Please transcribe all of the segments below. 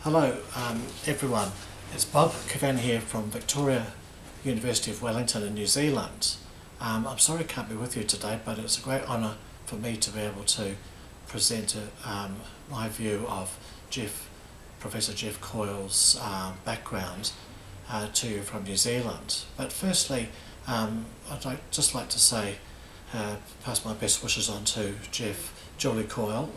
Hello everyone, it's Bob Cavana here from Victoria University of Wellington in New Zealand. I'm sorry I can't be with you today, but it's a great honour for me to be able to present my view of Professor Geoff Coyle's background to you from New Zealand. But firstly, I'd just like to say, pass my best wishes on to Julie Coyle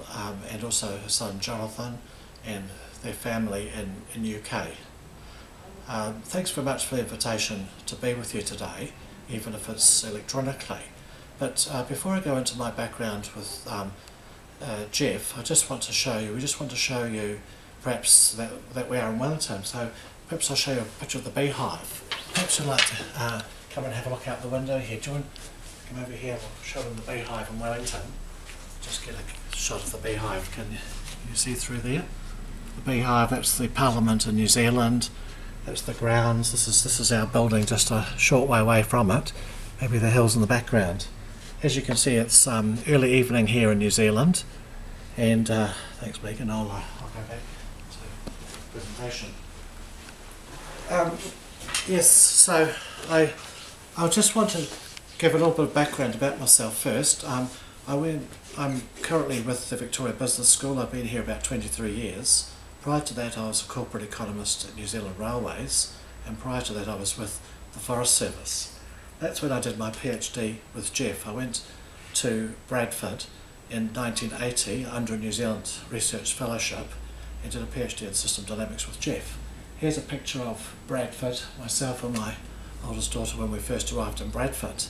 and also her son Jonathan and their family in UK. Thanks very much for the invitation to be with you today, even if it's electronically. But before I go into my background with Geoff, we just want to show you perhaps that we are in Wellington. So perhaps I'll show you a picture of the beehive. Perhaps you'd like to come and have a look out the window here. Do you want to come over here? We'll show them the beehive in Wellington. Just get a shot of the beehive. Can you see through there? The beehive, that's the Parliament in New Zealand. That's the grounds. This is our building just a short way away from it. Maybe the hills in the background. As you can see, it's early evening here in New Zealand. And thanks, Megan. I'll go back to the presentation. Yes, so I just want to give a little bit of background about myself first. I'm currently with the Victoria Business School. I've been here about 23 years. Prior to that, I was a corporate economist at New Zealand Railways, and prior to that I was with the Forest Service. That's when I did my PhD with Geoff. I went to Bradford in 1980 under a New Zealand Research Fellowship and did a PhD in System Dynamics with Geoff. Here's a picture of Bradford, myself and my oldest daughter when we first arrived in Bradford.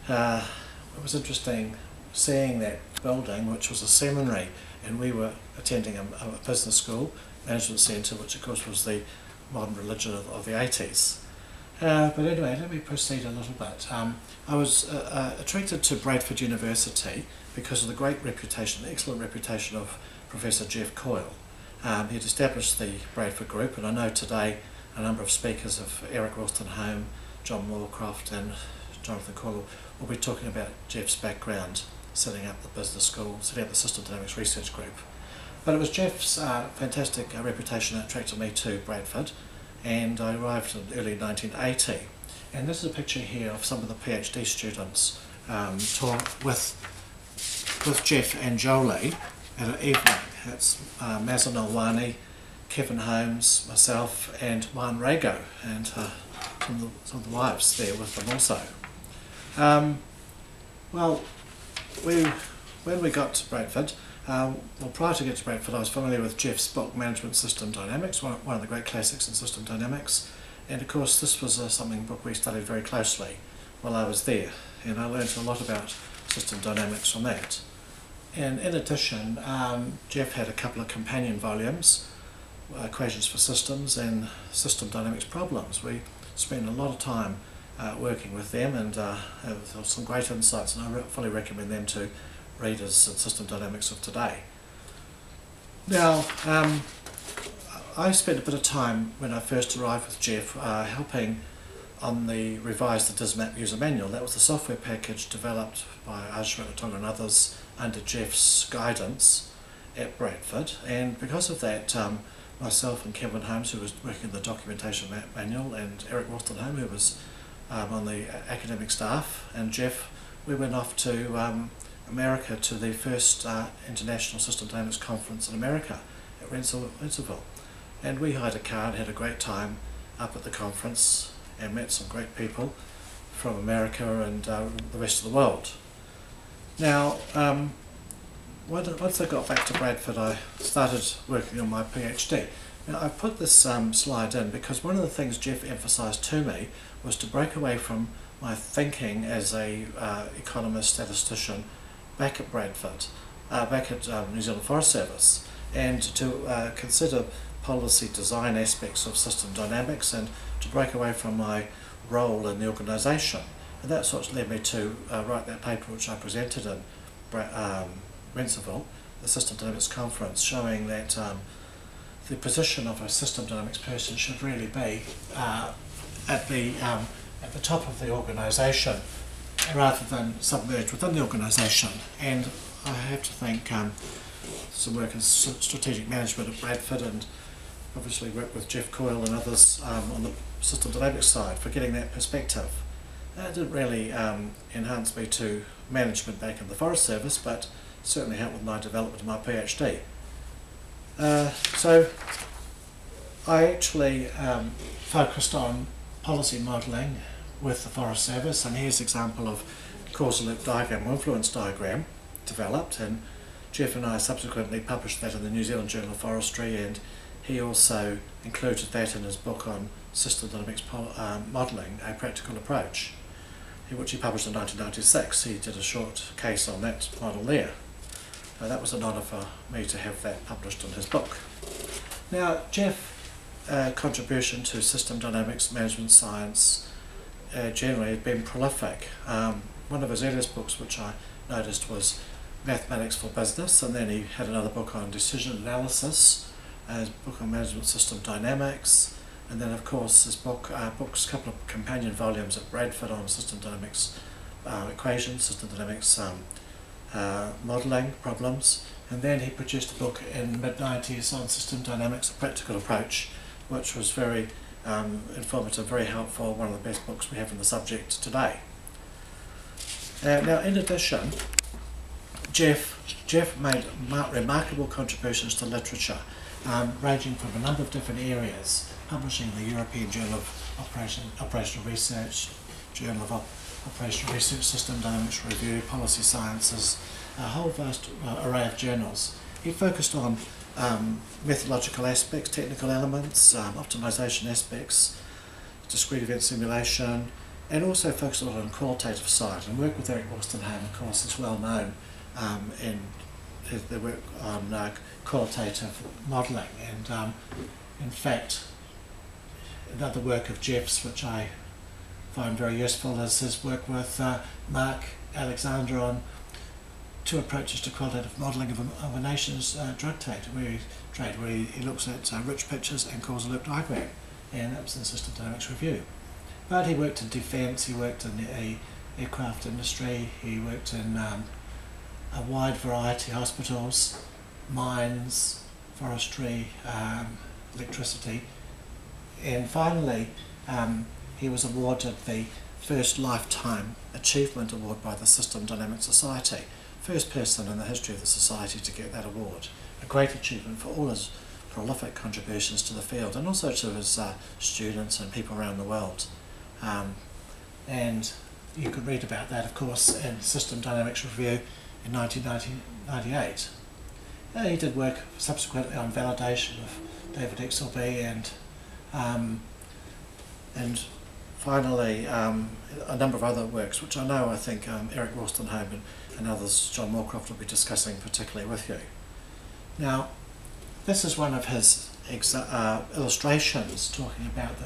It was interesting seeing that building, which was a seminary, and we were attending a business school, management centre, which of course was the modern religion of the 80s. But anyway, let me proceed a little bit. I was attracted to Bradford University because of the great reputation, the excellent reputation of Professor Geoff Coyle. He'd established the Bradford Group, and I know today a number of speakers of Eric Wolstenholme, John Moorcroft and Jonathan Coyle will be talking about Geoff's background setting up the business school, setting up the System Dynamics Research Group. But it was Geoff's fantastic reputation that attracted me to Bradford, and I arrived in early 1980. And this is a picture here of some of the PhD students taught with Geoff and Jolie at an evening. It's Mazin Alwani, Kevin Holmes, myself and Juan Rago, and some of the wives there with them also. Well, when we got to Bradford, prior to getting to Bradford, I was familiar with Geoff's book, Management System Dynamics, one of the great classics in system dynamics. And of course, this was something book we studied very closely while I was there, and I learned a lot about system dynamics from that. And in addition, Geoff had a couple of companion volumes, Equations for Systems and System Dynamics Problems. We spent a lot of time working with them and have some great insights, and I fully recommend them to readers in system dynamics of today. Now, I spent a bit of time when I first arrived with Geoff helping on the revised the DISMAP user manual. That was the software package developed by Ajra and others under Geoff's guidance at Bradford, and because of that, myself and Kevin Holmes, who was working in the documentation manual, and Eric Wolstenholme, who was on the academic staff, and Geoff, we went off to America to the first International System Dynamics Conference in America at Rensselaersville. And we hired a car and had a great time up at the conference and met some great people from America and the rest of the world. Now, once I got back to Bradford, I started working on my PhD. Now, I've put this slide in because one of the things Geoff emphasised to me was to break away from my thinking as a economist, statistician back at Bradford, back at New Zealand Forest Service, and to consider policy design aspects of system dynamics and to break away from my role in the organisation. And that's what led me to write that paper which I presented in Rensselaersville, the System Dynamics Conference, showing that the position of a system dynamics person should really be at the top of the organisation rather than submerged within the organisation. And I have to thank some work in strategic management at Bradford and obviously worked with Geoff Coyle and others on the system dynamics side for getting that perspective. It didn't really enhance me to management back in the Forest Service, but certainly helped with my development of my PhD. So I actually focused on policy modelling with the Forest Service, and here's an example of causal loop diagram or influence diagram developed, and Geoff and I subsequently published that in the New Zealand Journal of Forestry, and he also included that in his book on system dynamics modelling, A Practical Approach, which he published in 1996. He did a short case on that model there. That was an honour for me to have that published in his book. Now, Geoff's contribution to system dynamics management science generally has been prolific. One of his earliest books, which I noticed, was Mathematics for Business, and then he had another book on decision analysis, a book on management system dynamics, and then of course his couple of companion volumes at Bradford on system dynamics equations, system dynamics modelling problems, and then he produced a book in the mid-90s on system dynamics, A Practical Approach, which was very informative, very helpful, one of the best books we have in the subject today. Now, in addition, Geoff made remarkable contributions to literature, ranging from a number of different areas, publishing the European Journal of Operational Research, Journal of Operational Research, System Dynamics Review, Policy Sciences, a whole vast array of journals. He focused on methodological aspects, technical elements, optimization aspects, discrete event simulation, and also focused a lot on qualitative side, and work with Eric Wolstenholme, of course, is well known in the work on qualitative modelling, and in fact another work of Geoff's which I find very useful is his work with Mark Alexander on two approaches to qualitative modelling of a nation's drug trade, where he looks at rich pictures and causal loop diagram, and that was in the System Dynamics Review. But he worked in defence, he worked in the aircraft industry, he worked in a wide variety of hospitals, mines, forestry, electricity, and finally he was awarded the first Lifetime Achievement Award by the System Dynamics Society. First person in the history of the Society to get that award. A great achievement for all his prolific contributions to the field, and also to his students and people around the world. And you could read about that, of course, in System Dynamics Review in 1998. He did work subsequently on validation of David XLB, and finally a number of other works, which I think Eric Wolstenholme and others, John Moorcroft, will be discussing particularly with you. Now, this is one of his illustrations talking about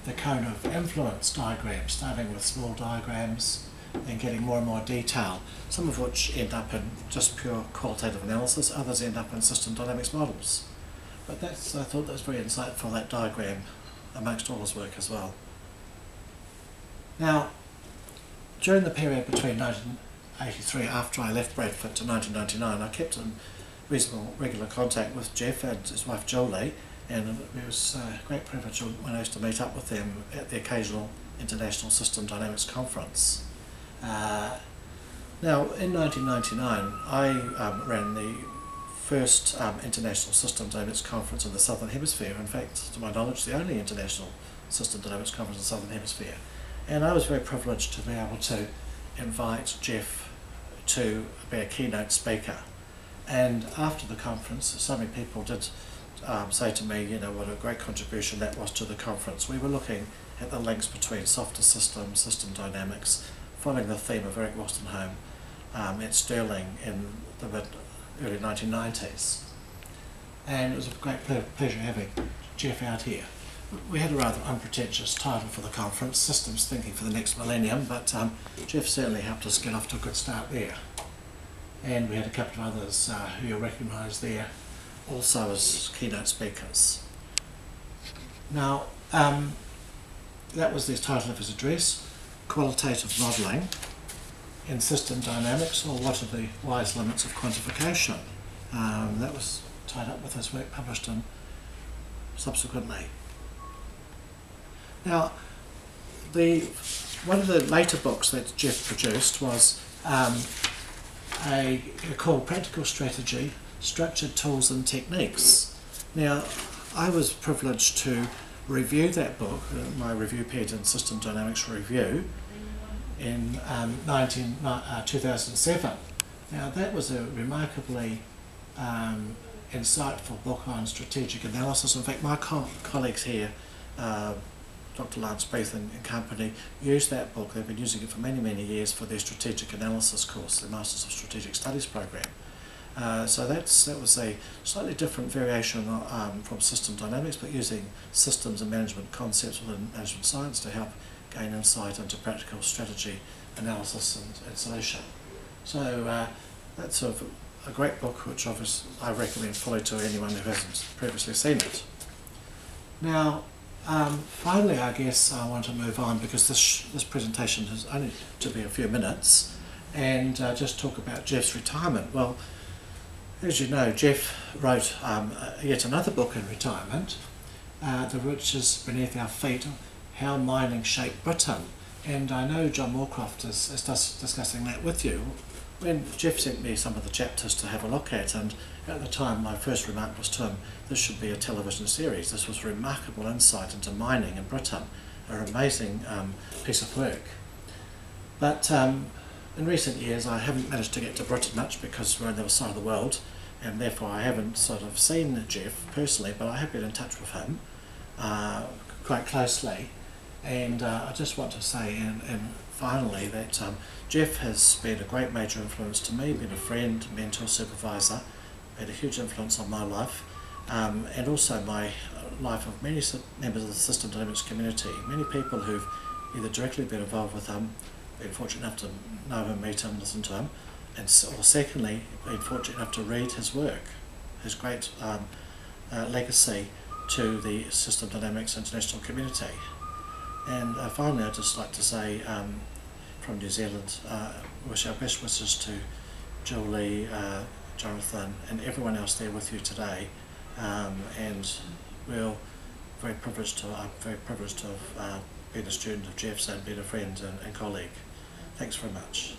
the cone of influence diagram, starting with small diagrams and getting more and more detail, some of which end up in just pure qualitative analysis, others end up in system dynamics models. But I thought that was very insightful, that diagram, amongst all his work as well. Now, during the period between 1983, after I left Bradford, to 1999, I kept in reasonable regular contact with Geoff and his wife Jolie, and it was a great privilege when I used to meet up with them at the occasional International System Dynamics Conference. Now, in 1999, I ran the first International System Dynamics Conference in the Southern Hemisphere. In fact, to my knowledge, the only International System Dynamics Conference in the Southern Hemisphere. And I was very privileged to be able to invite Geoff to be a keynote speaker. And after the conference, so many people did say to me, what a great contribution that was to the conference. We were looking at the links between softer systems, system dynamics, following the theme of Eric Wolstenholme at Stirling in the early 1990s. And it was a great pleasure having Geoff out here. We had a rather unpretentious title for the conference, Systems Thinking for the Next Millennium, but Geoff certainly helped us get off to a good start there. And we had a couple of others who you'll recognise there also as keynote speakers. Now, that was the title of his address, Qualitative Modelling in System Dynamics, or What are the Wise Limits of Quantification? That was tied up with his work published in subsequently. Now, one of the later books that Geoff produced was called Practical Strategy, Structured Tools and Techniques. Now, I was privileged to review that book, my review appeared in System Dynamics Review in 2007. Now, that was a remarkably insightful book on strategic analysis. In fact, my colleagues here, Dr. Lance Beath and company, use that book. They've been using it for many, many years for their strategic analysis course, the Masters of Strategic Studies program. So that was a slightly different variation from system dynamics, but using systems and management concepts within management science to help gain insight into practical strategy analysis and solution. So that's sort of a great book, which obviously I recommend fully to anyone who hasn't previously seen it. Now, finally, I guess I want to move on, because this presentation is only to be a few minutes, and just talk about Geoff's retirement. Well, as you know, Geoff wrote yet another book in retirement, which is Beneath Our Feet, How Mining Shaped Britain. And I know John Moorcroft is discussing that with you. When Geoff sent me some of the chapters to have a look at, and at the time my first remark was to him, this should be a television series. This was remarkable insight into mining in Britain, an amazing piece of work. But in recent years I haven't managed to get to Britain much, because we're on the other side of the world, and therefore I haven't sort of seen Geoff personally, but I have been in touch with him quite closely. And I just want to say, and finally, that Geoff has been a great major influence to me, been a friend, mentor, supervisor, had a huge influence on my life, and also my life of many members of the System Dynamics community, many people who've either directly been involved with him, been fortunate enough to know him, meet him, listen to him, or secondly, been fortunate enough to read his work, his great legacy to the System Dynamics international community. And finally, I'd just like to say, from New Zealand, wish our best wishes to Julie, Jonathan, and everyone else there with you today. And I'm very privileged to have been a student of Geoff's and been a friend and colleague. Thanks very much.